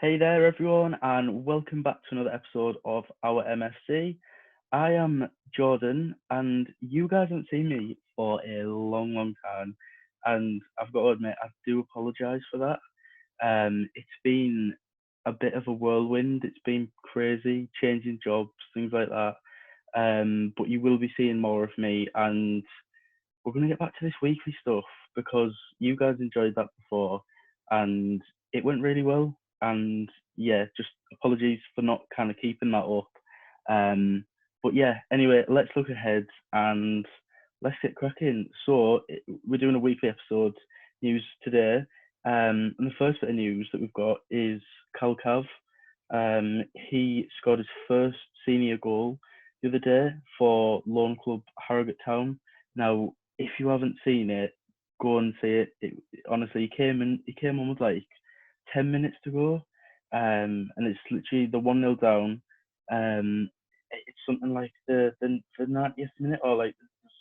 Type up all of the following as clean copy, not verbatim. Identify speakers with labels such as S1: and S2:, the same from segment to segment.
S1: Hey there, everyone, and welcome back to another episode of Our MFC. I am Jordan, and you guys haven't seen me for a long, long time, and I've got to admit, I do apologise for that. It's been a bit of a whirlwind. It's been crazy, changing jobs, things like that. But you will be seeing more of me, and we're going to get back to this weekly stuff because you guys enjoyed that before and it went really well. And yeah, just apologies for not kind of keeping that up. Um, but yeah, anyway, let's look ahead and let's get cracking. We're doing a weekly episode news today. And the first bit of news that we've got is Cav. He scored his first senior goal the other day for loan club Harrogate Town. Now, if you haven't seen it, go and see it. Honestly, he came on with like 10 minutes to go, and it's literally the 1-0 down. It's something like the 90th minute or like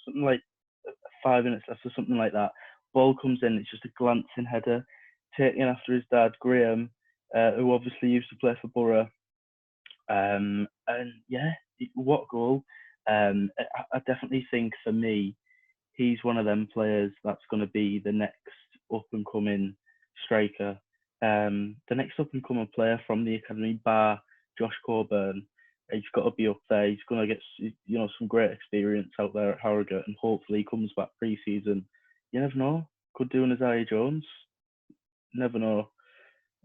S1: something like 5 minutes left or something like that. Ball comes in, it's just a glancing header, taking after his dad Graham, who obviously used to play for Boro. And yeah, what a goal! I definitely think for me he's one of them players that's going to be the next up and coming striker. The next up and coming player from the academy, bar Josh Coburn. He's got to be up there. He's going to get some great experience out there at Harrogate, and hopefully he comes back pre-season. You never know. Could do an Isaiah Jones. Never know.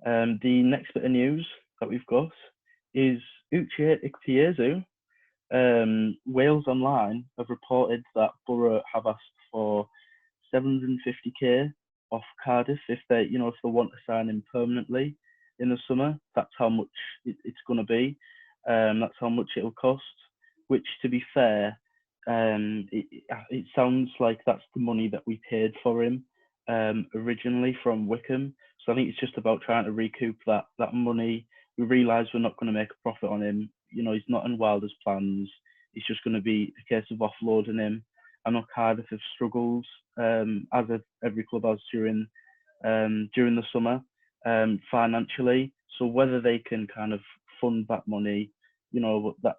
S1: The next bit of news that we've got is Uche Igpiezo. Wales Online have reported that Boro have asked for 750k off Cardiff if they want to sign him permanently in the summer. That's how much it's going to be. That's how much it'll cost. Which, to be fair, it sounds like that's the money that we paid for him originally from Wickham. So I think it's just about trying to recoup that money. We realise we're not going to make a profit on him. He's not in Wilder's plans. It's just going to be a case of offloading him. I know Cardiff have struggled, as every club has during the summer, financially. So whether they can kind of fund that money, that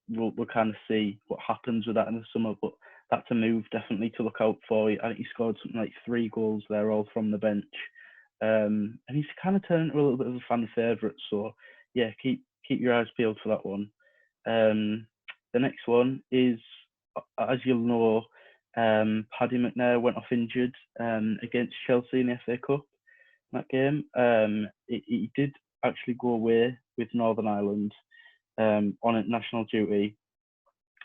S1: we'll kind of see what happens with that in the summer. But that's a move definitely to look out for. I think he scored something like 3 goals there, all from the bench. And he's kind of turned into a little bit of a fan favourite. So yeah, keep your eyes peeled for that one. The next one is, as you'll know, Paddy McNair went off injured against Chelsea in the FA Cup that game. He did actually go away with Northern Ireland on international duty.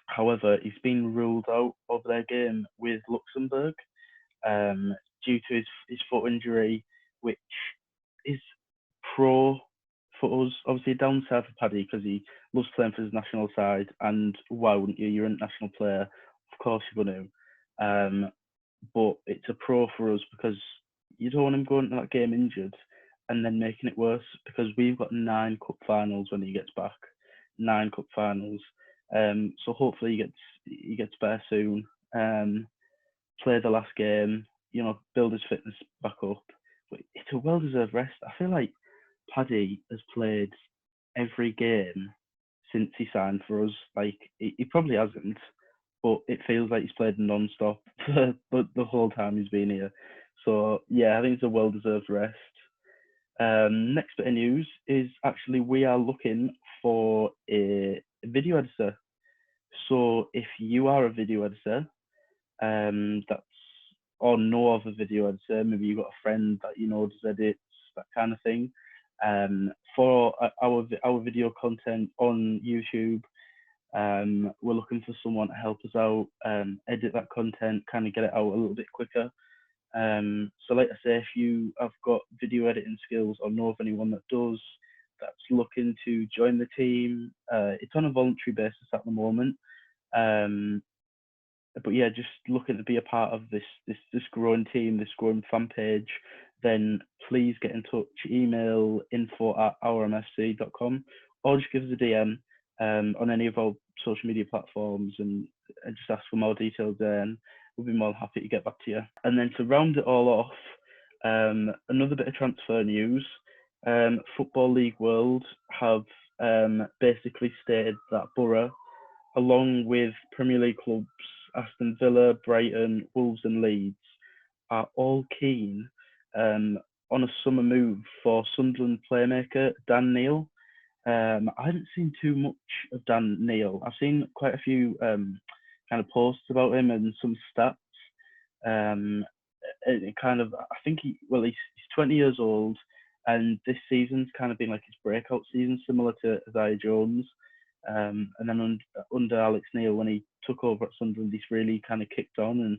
S1: However, he's been ruled out of their game with Luxembourg due to his foot injury, which is pro for us. Obviously, a downside for Paddy because he loves playing for his national side, and why wouldn't you? You're an international player, of course you're going to. But it's a pro for us because you don't want him going to that game injured and then making it worse, because we've got 9 cup finals when he gets back. 9 cup finals. So hopefully he gets better soon. Play the last game, build his fitness back up. But it's a well-deserved rest. I feel like Paddy has played every game since he signed for us. Like he probably hasn't, but it feels like he's played non-stop but the whole time he's been here. So yeah, I think it's a well-deserved rest. Next bit of news is actually we are looking for a video editor. So if you are a video editor, that's or know of a video editor, maybe you've got a friend that does edits, that kind of thing. For our video content on YouTube, we're looking for someone to help us out, edit that content, kind of get it out a little bit quicker. So like I say, if you have got video editing skills or know of anyone that does, that's looking to join the team, it's on a voluntary basis at the moment. But yeah, just looking to be a part of this growing team, this growing fan page, then please get in touch. Email info@OurMFC.com, or just give us a DM on any of our social media platforms and just ask for more details there, and we'll be more than happy to get back to you. And then to round it all off, another bit of transfer news. Football League World have basically stated that Boro, along with Premier League clubs Aston Villa, Brighton, Wolves, and Leeds, are all keen um, on a summer move for Sunderland playmaker Dan Neil. I haven't seen too much of Dan Neil. I've seen quite a few kind of posts about him and some stats. Um, it kind of, I think he's 20 years old, and this season's kind of been like his breakout season, similar to Isaiah Jones. And then under Alex Neil, when he took over at Sunderland, he's really kind of kicked on and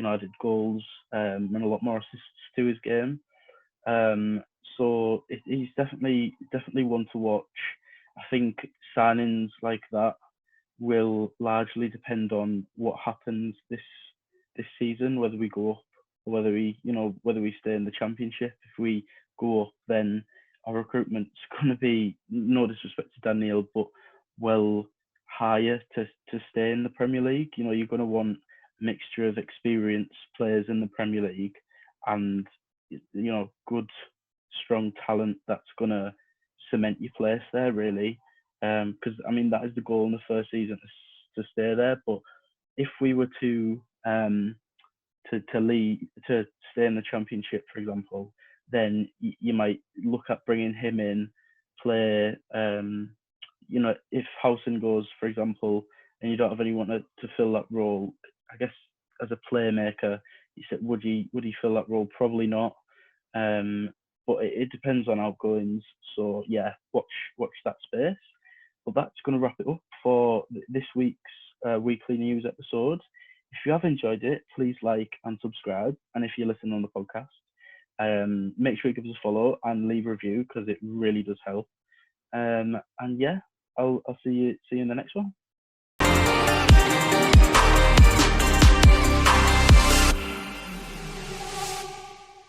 S1: added goals and a lot more assists to his game. Um, he's definitely one to watch. I think signings like that will largely depend on what happens this season, whether we go up or whether we stay in the championship. If we go up, then our recruitment's going to be, no disrespect to Daniel, but well higher to stay in the Premier League. You're going to want a mixture of experienced players in the Premier League and good strong talent that's going to cement your place there, really. Because I mean that is the goal in the first season, to stay there. But if we were to stay in the championship, for example, then you might look at bringing him in, play. If Howson goes, for example, and you don't have anyone to fill that role, I guess as a playmaker, you said would he fill that role? Probably not. But it depends on outgoings. So yeah, watch that space. But that's going to wrap it up for this week's weekly news episode. If you have enjoyed it, please like and subscribe. And if you're listening on the podcast, make sure you give us a follow and leave a review because it really does help. And yeah, I'll see you in the next one.